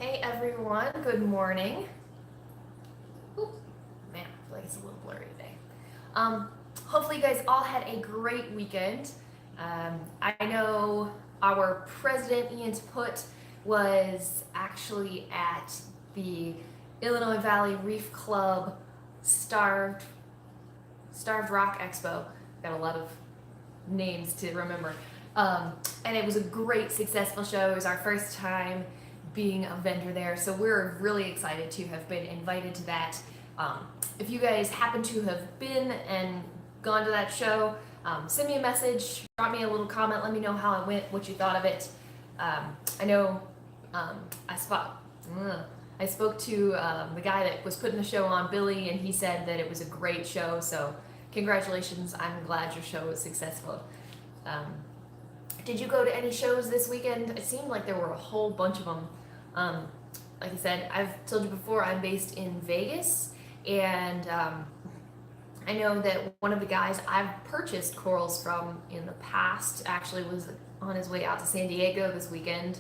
Hey everyone, good morning. Oop, man, I feel like it's a little blurry today. Hopefully you guys all had a great weekend. I know our president, Ian Put, was actually at the Illinois Valley Reef Club Starved Rock Expo. Got a lot of names to remember. And it was a great, successful show. It was our first time being a vendor there, so we're really excited to have been invited to that. If you guys happen to have been and gone to that show, send me a message, drop me a little comment, let me know how it went, what you thought of it. I know I spoke to the guy that was putting the show on, Billy, and he said that it was a great show, so congratulations. I'm glad your show was successful. Did you go to any shows this weekend? It seemed like there were a whole bunch of them. Like I said, I've told you before, I'm based in Vegas, and I know that one of the guys I've purchased corals from in the past actually was on his way out to San Diego this weekend.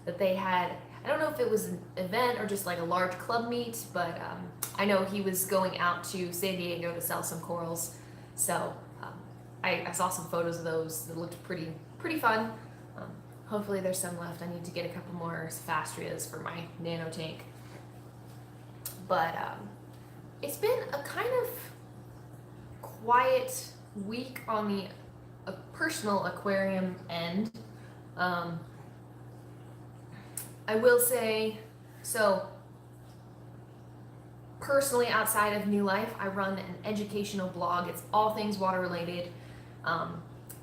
That they had, I don't know if it was an event or just like a large club meet, but I know he was going out to San Diego to sell some corals. So I saw some photos of those that looked pretty fun. Hopefully there's some left. I need to get a couple more Sphastrias for my nano tank. But it's been a kind of quiet week on the personal aquarium end. I will say, so personally outside of New Life, I run an educational blog. It's all things water related.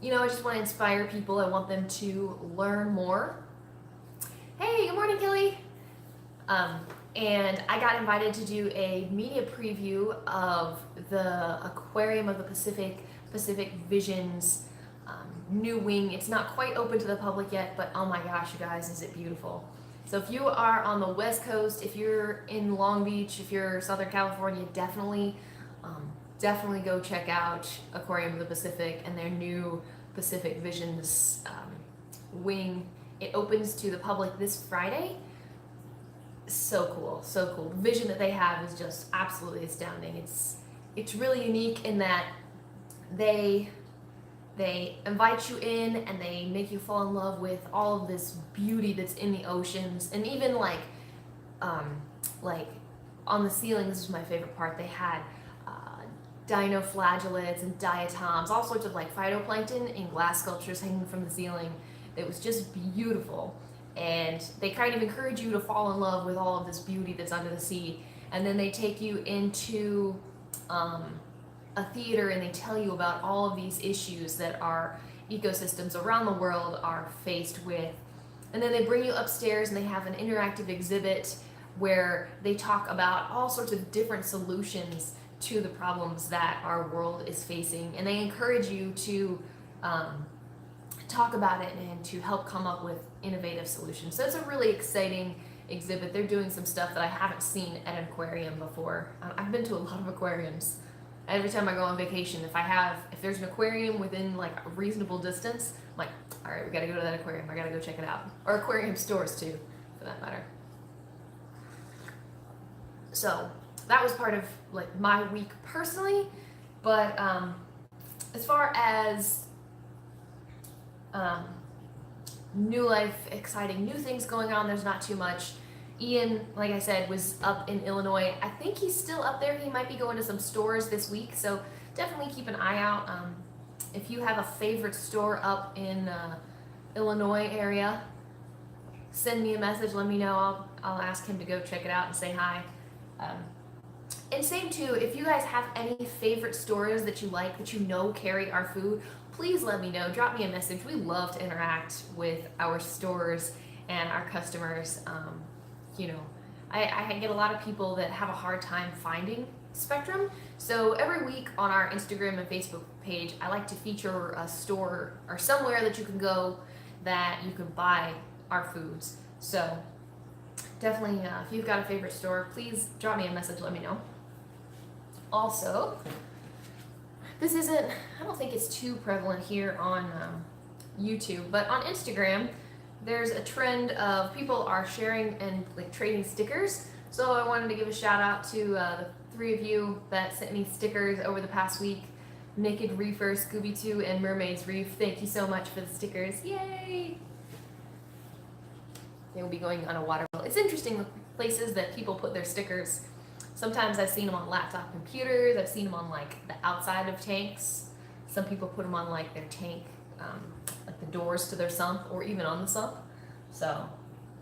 I just want to inspire people. I want them to learn more. Hey, good morning, Kelly. And I got invited to do a media preview of the Aquarium of the Pacific Visions new wing. It's not quite open to the public yet, but oh my gosh, you guys, is it beautiful. So if you are on the West Coast, if you're in Long Beach, if you're Southern California, definitely go check out Aquarium of the Pacific and their new Pacific Visions wing. It opens to the public this Friday. So cool, so cool. The vision that they have is just absolutely astounding. It's really unique in that they invite you in and they make you fall in love with all of this beauty that's in the oceans, and even like on the ceiling. This is my favorite part. They had dinoflagellates and diatoms, all sorts of like phytoplankton in glass sculptures hanging from the ceiling. It was just beautiful, and they kind of encourage you to fall in love with all of this beauty that's under the sea. And then they take you into a theater and they tell you about all of these issues that our ecosystems around the world are faced with. And then they bring you upstairs and they have an interactive exhibit where they talk about all sorts of different solutions to the problems that our world is facing, and they encourage you to talk about it and to help come up with innovative solutions. So it's a really exciting exhibit. They're doing some stuff that I haven't seen at an aquarium before. I've been to a lot of aquariums. Every time I go on vacation, if there's an aquarium within like a reasonable distance, I'm like, all right, we gotta go to that aquarium. I gotta go check it out. Or aquarium stores too, for that matter. So that was part of like my week personally, but as far as New Life, exciting new things going on, there's not too much. Ian, like I said, was up in Illinois. I think he's still up there. He might be going to some stores this week, so definitely keep an eye out. If you have a favorite store up in Illinois area, send me a message, let me know. I'll ask him to go check it out and say hi. And same too, if you guys have any favorite stores that you like, that you know carry our food, please let me know. Drop me a message. We love to interact with our stores and our customers. I get a lot of people that have a hard time finding Spectrum. So every week on our Instagram and Facebook page, I like to feature a store or somewhere that you can go that you can buy our foods. So definitely, if you've got a favorite store, please drop me a message, let me know. Also, I don't think it's too prevalent here on YouTube, but on Instagram, there's a trend of people are sharing and like trading stickers. So I wanted to give a shout out to the 3 of you that sent me stickers over the past week. Naked Reefer, Scooby-Doo, and Mermaid's Reef. Thank you so much for the stickers. Yay! They will be going on a water bill. It's interesting the places that people put their stickers. Sometimes I've seen them on laptop computers. I've seen them on like the outside of tanks. Some people put them on like their tank, like the doors to their sump, or even on the sump. So,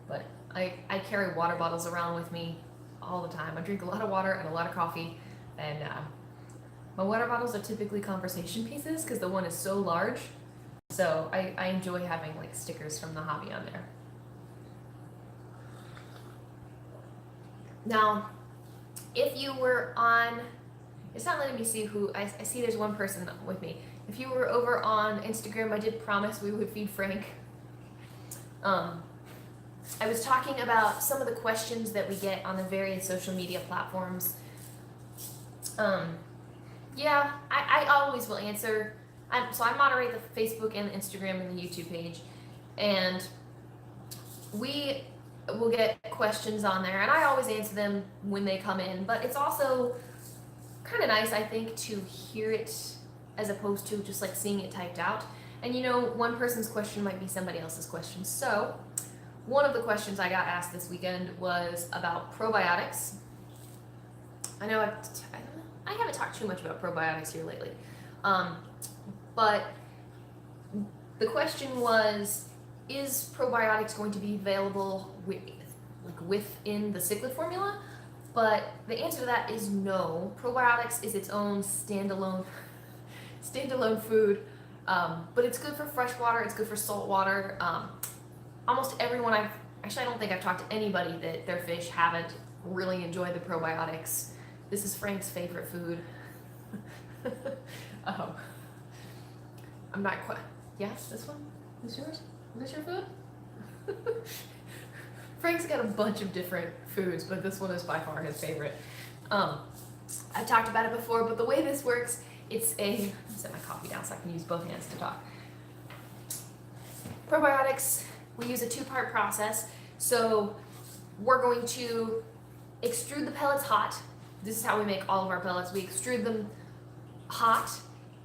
but I carry water bottles around with me all the time. I drink a lot of water and a lot of coffee, and my water bottles are typically conversation pieces because the one is so large. So I enjoy having like stickers from the hobby on there. Now, if you were on, it's not letting me see who, I see there's one person with me. If you were over on Instagram, I did promise we would feed Frank. I was talking about some of the questions that we get on the various social media platforms. Yeah, I always will answer. So I moderate the Facebook and the Instagram and the YouTube page, and we will get questions on there, and I always answer them when they come in, but it's also kind of nice, I think, to hear it as opposed to just like seeing it typed out. And you know, one person's question might be somebody else's question. So one of the questions I got asked this weekend was about probiotics. I know I haven't talked too much about probiotics here lately, but the question was, is probiotics going to be available within the cichlid formula? But the answer to that is no. Probiotics is its own standalone food, but it's good for fresh water, it's good for salt water. Almost everyone I don't think I've talked to anybody that their fish haven't really enjoyed the probiotics. This is Frank's favorite food. Oh, I'm not quite. Yes, this one is yours? Is this your food? Frank's got a bunch of different foods, but this one is by far his favorite. I've talked about it before, but the way this works, it's a, I'll set my coffee down so I can use both hands to talk. Probiotics, we use a 2-part process. So we're going to extrude the pellets hot. This is how we make all of our pellets. We extrude them hot,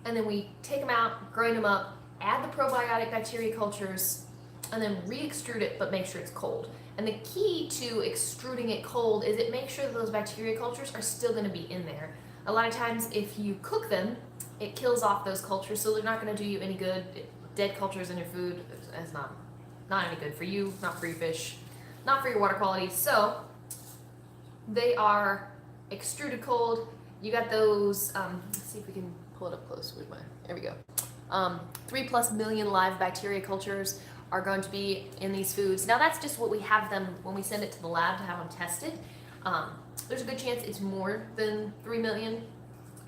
and then we take them out, grind them up, add the probiotic bacteria cultures, and then re-extrude it, but make sure it's cold. And the key to extruding it cold is it makes sure that those bacteria cultures are still going to be in there. A lot of times if you cook them, it kills off those cultures, so they're not going to do you any good. Dead cultures in your food is not any good for you, not for your fish, not for your water quality. So they are extruded cold. You got those, let's see if we can pull it up close with my, there we go. 3+ million live bacteria cultures are going to be in these foods. Now that's just what we have them when we send it to the lab to have them tested. There's a good chance it's more than 3 million,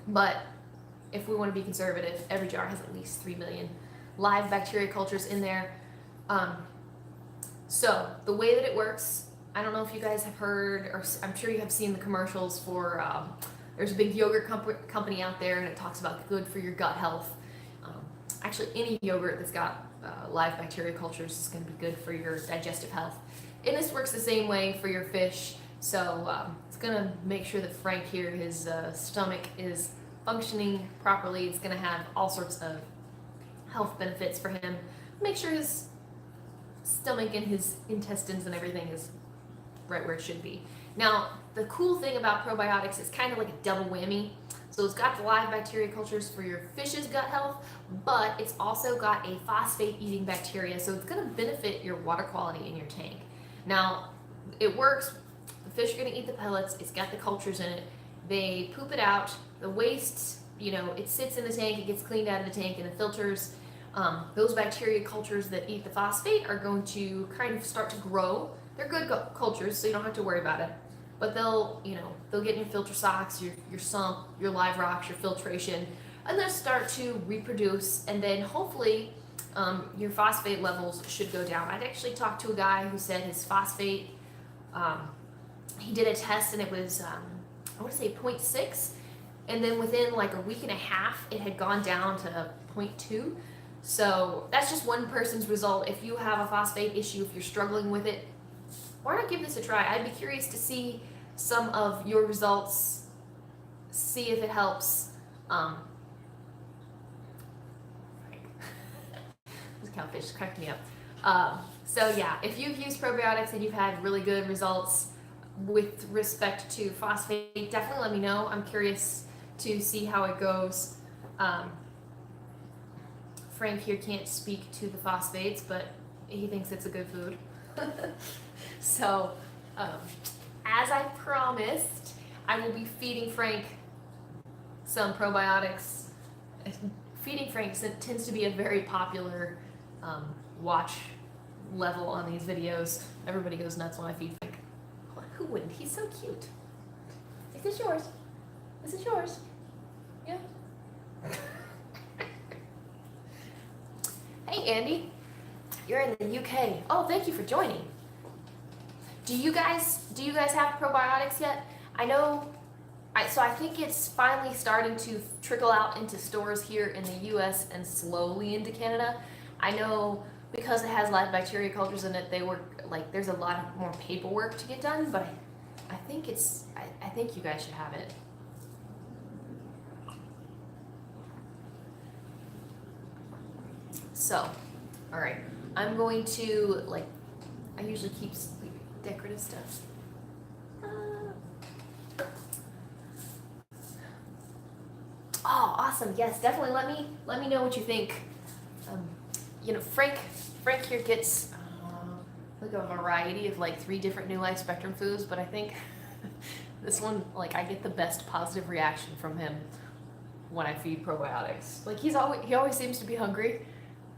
but if we want to be conservative, every jar has at least 3 million live bacteria cultures in there. So the way that it works, I don't know if you guys have heard, or I'm sure you have seen the commercials for, there's a big yogurt company out there, and it talks about good for your gut health. Actually, any yogurt that's got live bacteria cultures is going to be good for your digestive health. And this works the same way for your fish. So it's going to make sure that Frank here, his stomach is functioning properly. It's going to have all sorts of health benefits for him. Make sure his stomach and his intestines and everything is right where it should be. Now, the cool thing about probiotics is kind of like a double whammy. So it's got the live bacteria cultures for your fish's gut health, but it's also got a phosphate-eating bacteria, so it's going to benefit your water quality in your tank. Now, it works. The fish are going to eat the pellets. It's got the cultures in it. They poop it out. The waste, you know, it sits in the tank. It gets cleaned out of the tank in the filters. Those bacteria cultures that eat the phosphate are going to kind of start to grow. They're good cultures, so you don't have to worry about it. But they'll get in your filter socks, your sump, your live rocks, your filtration, and they'll start to reproduce, and then hopefully your phosphate levels should go down. I'd actually talked to a guy who said his phosphate, he did a test and it was, I want to say 0.6, and then within like a week and a half, it had gone down to 0.2. So that's just one person's result. If you have a phosphate issue, if you're struggling with it, why not give this a try? I'd be curious to see some of your results, see if it helps. This cowfish cracked me up. So yeah, if you've used probiotics and you've had really good results with respect to phosphate, definitely let me know. I'm curious to see how it goes. Frank here can't speak to the phosphates, but he thinks it's a good food. So, as I promised, I will be feeding Frank some probiotics. Feeding Frank tends to be a very popular watch level on these videos. Everybody goes nuts when I feed Frank. Who wouldn't? He's so cute. Is this yours? Is this yours? Yeah. Hey Andy, you're in the UK. Oh, thank you for joining. Do you guys have probiotics yet? I know. So I think it's finally starting to trickle out into stores here in the US and slowly into Canada. I know because it has live bacteria cultures in it, they work like there's a lot more paperwork to get done, but I think I think you guys should have it. So, all right, I'm going to I usually keep decorative stuff. Oh, awesome! Yes, definitely. Let me know what you think. Frank here gets like a variety of 3 different New Life Spectrum foods, but I think this one I get the best positive reaction from him when I feed probiotics. He always seems to be hungry,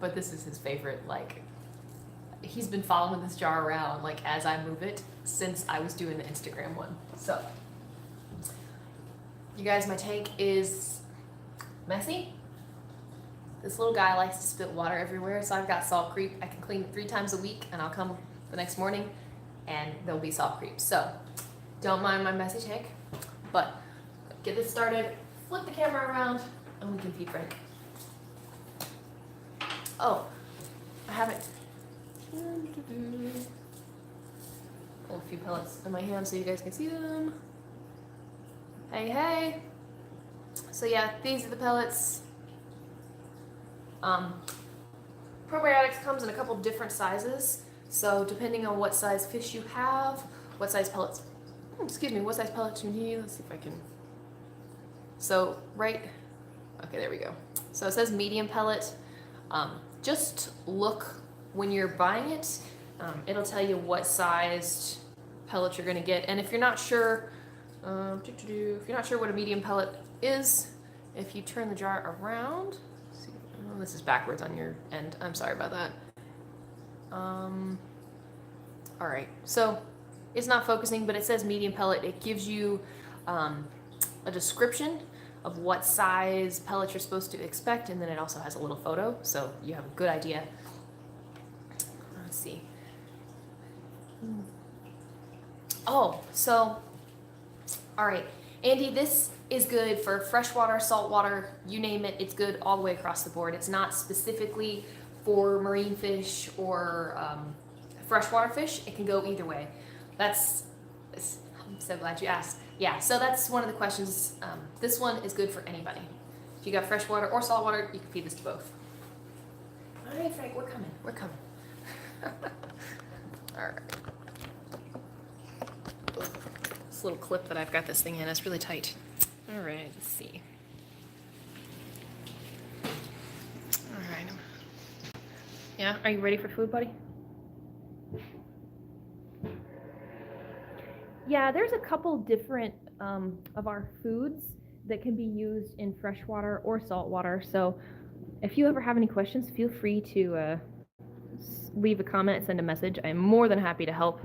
but this is his favorite. He's been following this jar around as I move it since I was doing the Instagram one. So, you guys, my tank is messy. This little guy likes to spit water everywhere, so I've got salt creep. I can clean 3 times a week, and I'll come the next morning, and there'll be salt creep. So, don't mind my messy tank, but get this started, flip the camera around, and we can feed Frank. Oh, I haven't. Pull a few pellets in my hand so you guys can see them. Hey. So yeah, these are the pellets. Probiotics comes in a couple different sizes. So depending on what size fish you have, what size pellets, what size pellets you need. Let's see if I can. So okay, there we go. So it says medium pellet. Just look when you're buying it. It'll tell you what sized pellet you're gonna get. And if you're not sure, what a medium pellet is, if you turn the jar around, this is backwards on your end. I'm sorry about that. All right, so it's not focusing, but it says medium pellet. It gives you a description of what size pellet you're supposed to expect, and then it also has a little photo, so you have a good idea. Let's see. Oh, so, all right, Andy, this is good for freshwater, saltwater, you name it. It's good all the way across the board. It's not specifically for marine fish or freshwater fish. It can go either way. I'm so glad you asked. Yeah, so that's one of the questions. This one is good for anybody. If you got freshwater or saltwater, you can feed this to both. All right, Frank, we're coming. All right. This little clip that I've got this thing in is really tight. All right, let's see. All right. Yeah, are you ready for food, buddy? Yeah, there's a couple different of our foods that can be used in freshwater or saltwater. So if you ever have any questions, feel free to leave a comment, send a message. I'm more than happy to help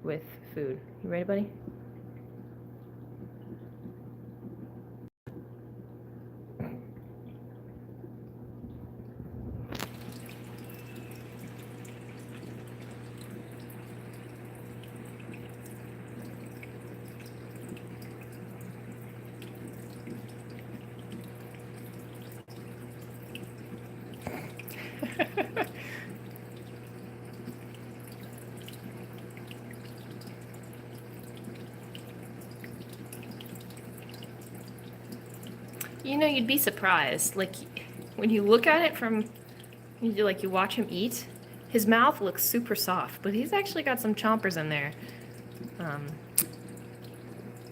with food. You ready, buddy? You'd be surprised. Like, when you look at it from, you watch him eat, his mouth looks super soft, but he's actually got some chompers in there.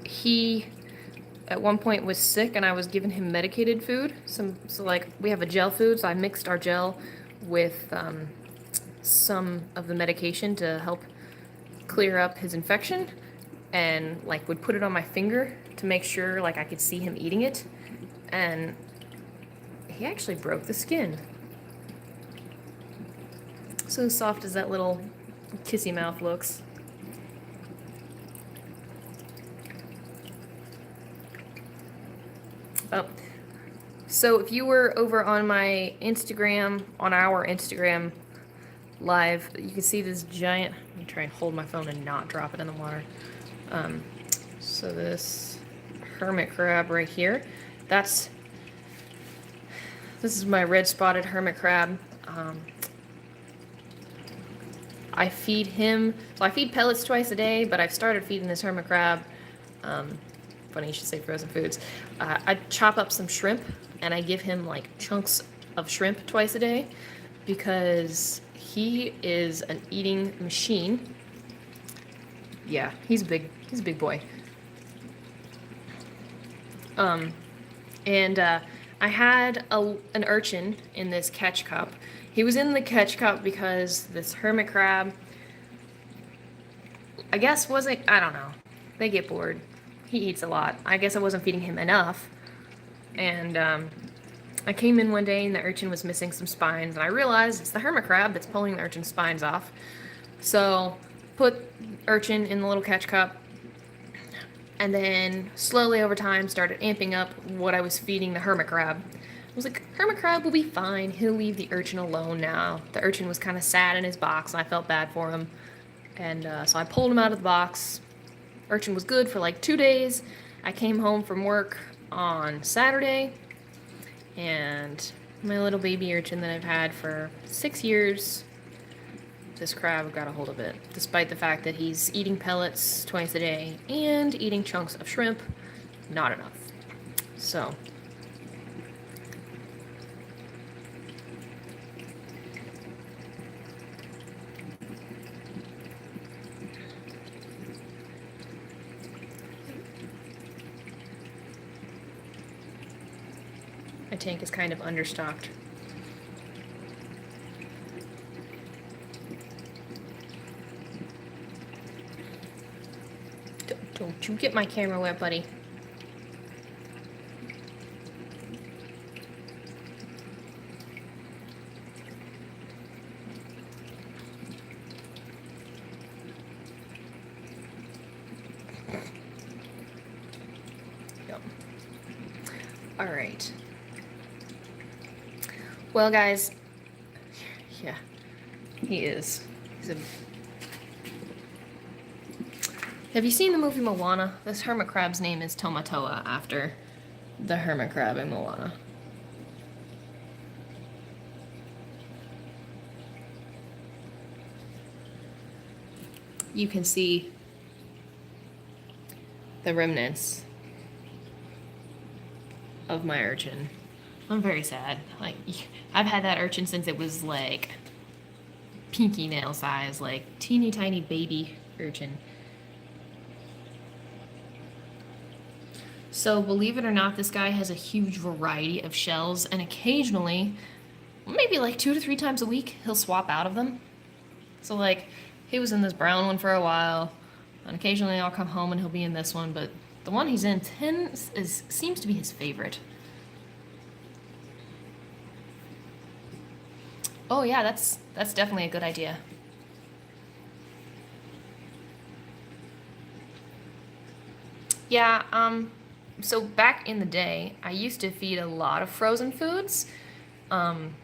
He, at one point, was sick, and I was giving him medicated food. So like, we have a gel food, so I mixed our gel with some of the medication to help clear up his infection, and like would put it on my finger to make sure like I could see him eating it, and he actually broke the skin. So soft as that little kissy mouth looks. Oh, so if you were over on my Instagram, on our Instagram live, you can see this giant, let me try and hold my phone and not drop it in the water. So this hermit crab right here, this is my red spotted hermit crab. I feed him, so I feed pellets twice a day, but I've started feeding this hermit crab, funny you should say frozen foods. I chop up some shrimp and I give him like chunks of shrimp twice a day because he is an eating machine. Yeah, he's a big boy. And I had an urchin in this catch cup. He was in the catch cup because this hermit crab, I guess I don't know. They get bored. He eats a lot. I guess I wasn't feeding him enough. And I came in one day and the urchin was missing some spines, and I realized it's the hermit crab that's pulling the urchin's spines off. So put urchin in the little catch cup, and then slowly over time started amping up what I was feeding the hermit crab. I was like, hermit crab will be fine. He'll leave the urchin alone now. The urchin was kind of sad in his box, and I felt bad for him. And so I pulled him out of the box. Urchin was good for like 2 days. I came home from work on Saturday, and my little baby urchin that I've had for 6 years, this crab got a hold of it, despite the fact that he's eating pellets twice a day and eating chunks of shrimp. Not enough. So my tank is kind of understocked. Don't you get my camera wet, buddy. Yep. All right. Well, guys, yeah, he is. Have you seen the movie Moana? This hermit crab's name is Tomatoa, after the hermit crab in Moana. You can see the remnants of my urchin. I'm very sad. Like, I've had that urchin since it was like pinky nail size, like teeny tiny baby urchin. So believe it or not, this guy has a huge variety of shells, and occasionally, maybe like 2 to 3 times a week, he'll swap out of them. So like, he was in this brown one for a while, and occasionally I'll come home and he'll be in this one, but the one he's in seems to be his favorite. Oh yeah, that's definitely a good idea. Yeah, so back in the day, I used to feed a lot of frozen foods. And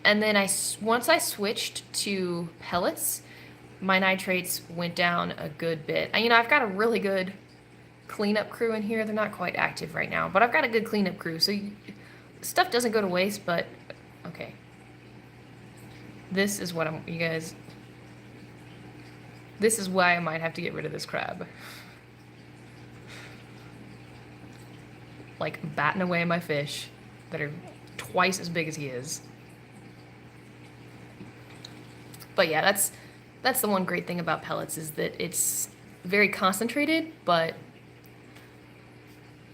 then once I switched to pellets, my nitrates went down a good bit. I've got a really good cleanup crew in here. They're not quite active right now, but I've got a good cleanup crew, so stuff doesn't go to waste, but okay. This is what this is why I might have to get rid of this crab. like batting away my fish that are twice as big as he is. But yeah, that's the one great thing about pellets is that it's very concentrated, but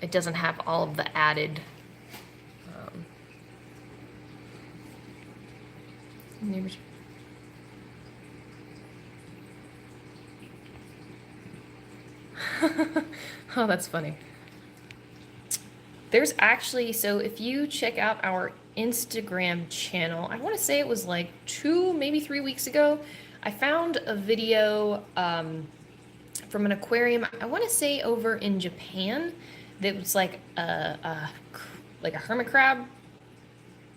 it doesn't have all of the added oh, that's funny. There's actually, so if you check out our Instagram channel, I want to say it was like 2, maybe 3 weeks ago, I found a video from an aquarium, I want to say over in Japan, that was like a hermit crab.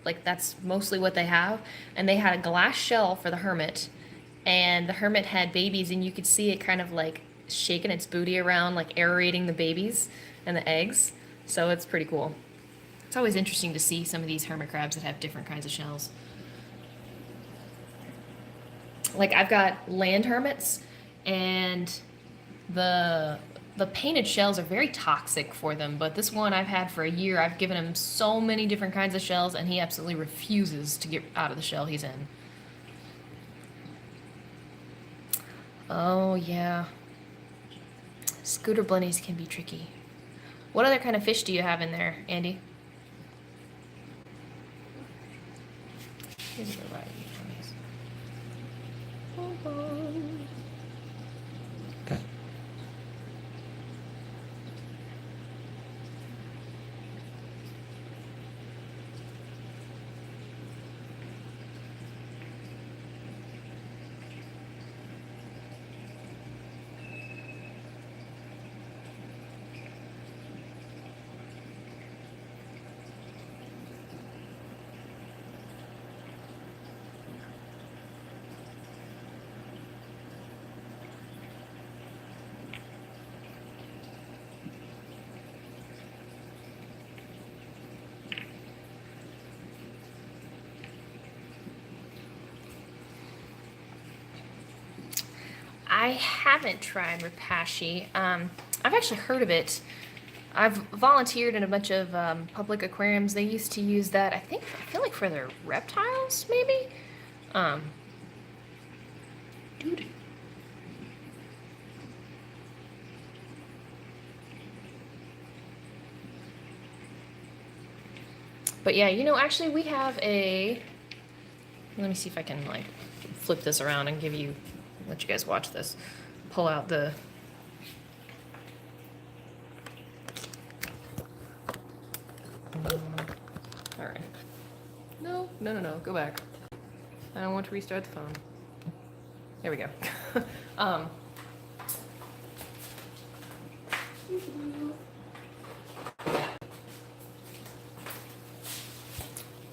Like that's mostly what they have. And they had a glass shell for the hermit, and the hermit had babies, and you could see it kind of like shaking its booty around, like aerating the babies and the eggs. So it's pretty cool. It's always interesting to see some of these hermit crabs that have different kinds of shells. Like I've got land hermits, and the painted shells are very toxic for them, but this one I've had for a year. I've given him so many different kinds of shells, and he absolutely refuses to get out of the shell he's in. Oh yeah. Scooter blennies can be tricky. What other kind of fish do you have in there, Andy? Here's a variety of blennies. I haven't tried Repashy. I've actually heard of it. I've volunteered in a bunch of public aquariums. They used to use that, I feel like for their reptiles, maybe? Dude. But yeah, you know, actually we have a, let me see if I can like flip this around and let you guys watch this. Pull out the, all right. No, go back. I don't want to restart the phone. There we go.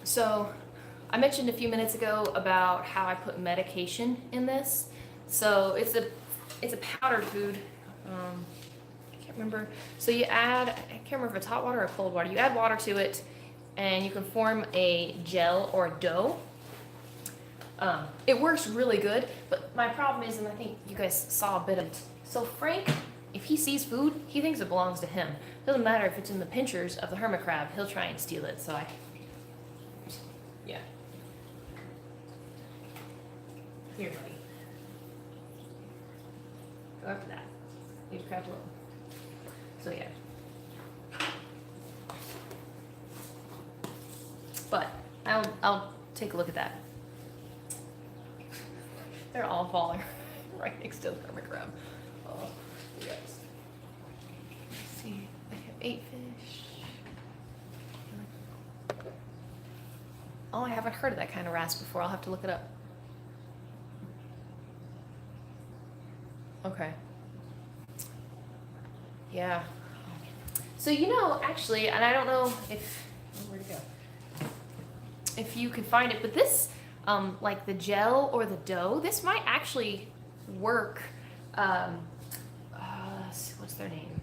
So I mentioned a few minutes ago about how I put medication in this. So it's a powdered food. I can't remember. So you add, I can't remember if it's hot water or cold water. You add water to it, and you can form a gel or a dough. It works really good, but my problem is, and I think you guys saw a bit of it. So Frank, if he sees food, he thinks it belongs to him. Doesn't matter if it's in the pinchers of the hermit crab, he'll try and steal it. So yeah. Here, buddy. Go after that. Leave crab alone. So yeah. But I'll take a look at that. They're all falling right next to the hermit crab. Oh, yes. Let's see. I have 8 fish. Oh, I haven't heard of that kind of wrasse before. I'll have to look it up. Okay. Yeah. So, you know, actually, and I don't know if, where to go? If you can find it, but this, like the gel or the dough, this might actually work. What's their name?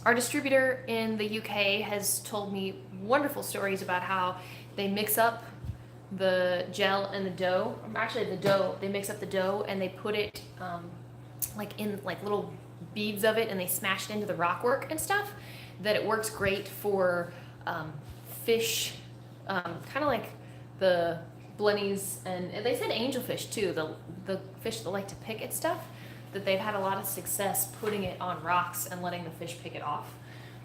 Our distributor in the UK has told me wonderful stories about how they mix up the gel and the dough. Actually, the dough, they mix up the dough and they put it like in like little beads of it, and they smash it into the rock work and stuff. that it works great for fish, kind of like the blennies, and they said angelfish too, the fish that like to pick at stuff, that they've had a lot of success putting it on rocks and letting the fish pick it off,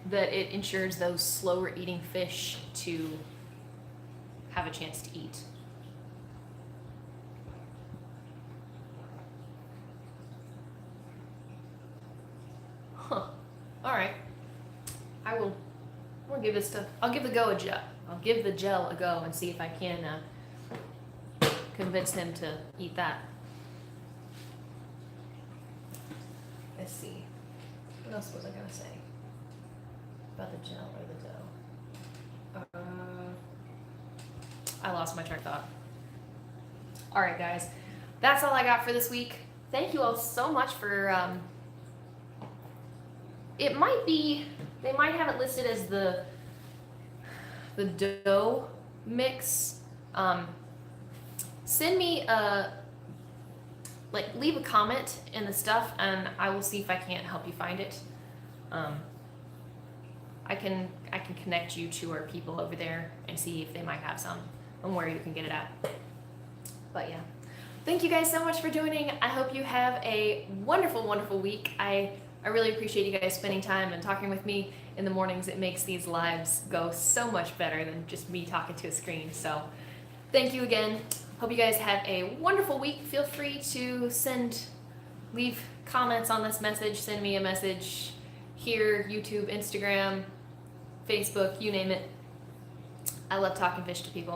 that it ensures those slower eating fish to have a chance to eat. Huh. All right. I'll give this stuff. I'll give the gel a go and see if I can convince him to eat that. Let's see. What else was I gonna say about the gel or the dough? I lost my train of thought. All right, guys, that's all I got for this week. Thank you all so much for. It might be, they might have it listed as the dough mix. Send me leave a comment in the stuff and I will see if I can't help you find it. I can connect you to our people over there and see if they might have some and where you can get it at. But yeah, thank you guys so much for joining. I hope you have a wonderful, wonderful week. I really appreciate you guys spending time and talking with me in the mornings. It makes these lives go so much better than just me talking to a screen. So thank you again. Hope you guys have a wonderful week. Feel free to leave comments on this message, send me a message here, YouTube, Instagram, Facebook, you name it. I love talking fish to people.